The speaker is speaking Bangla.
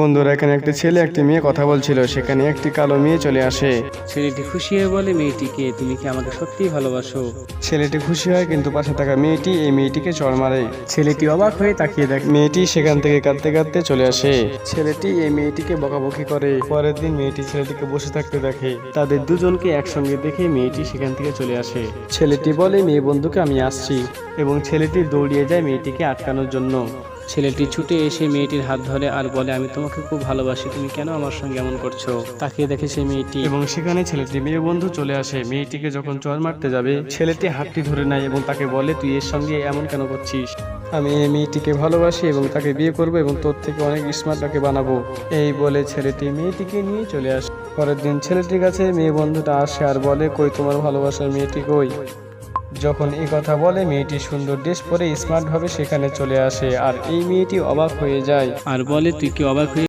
বন্ধুরা, এখানে একটি ছেলে একটি মেয়ে কথা বলছিল। সেখানে একটি কালো মেয়ে চলে আসে। ছেলেটি খুশি হয়ে বলে, মেয়েটিকে, তুমি কি আমাকে সত্যিই ভালোবাসো? ছেলেটি খুশি হয়, কিন্তু পাশে থাকা মেয়েটি এই মেয়েটিকে চড় মারে। ছেলেটি অবাক হয়ে তাকিয়ে দেখে মেয়েটি সেখান থেকে কাঁদতে কাঁদতে চলে আসে। ছেলেটি এই মেয়েটিকে বকাবকি করে। পরের দিন মেয়েটি ছেলেটিকে বসে থাকতে দেখে। তাদের দুজনকে একসঙ্গে দেখে মেয়েটি সেখান থেকে চলে আসে। ছেলেটি বলে, মেয়ে বন্ধুকে আমি আসছি, এবং ছেলেটি দৌড়িয়ে যায় মেয়েটিকে আটকানোর জন্য। ছেলেটি ছুটে এসে মেয়েটির হাত ধরে আর বলে, আমি তোমাকে খুব ভালোবাসি, তুমি কেন আমার সঙ্গে এমন করছো? তাকিয়ে দেখে সেই মেয়েটি, এবং সেখানে ছেলেটি মেয়ে বন্ধু চলে আসে। মেয়েটিকে যখন চড় মারতে যাবে, ছেলেটি হাতটি ধরে নেয় এবং তাকে বলে, তুই এর সঙ্গে এমন কেন করছিস? আমি এই মেয়েটিকে ভালোবাসি এবং তাকে বিয়ে করব, এবং তোর থেকে অনেক স্মার্ট তাকে বানাবো। এই বলে ছেলেটি মেয়েটিকে নিয়ে চলে আসে। পরের দিন ছেলেটির কাছে মেয়ে বন্ধুটা আসে আর বলে, কই তোমার ভালোবাসার মেয়েটি কই? যখন এই কথা বলে, মেয়েটি সুন্দর ড্রেস পরে স্মার্ট ভাবে সেখানে চলে আসে, আর এই মেয়েটি অবাক হয়ে যায়। আর বলে, তুই কি অবাক হয়ে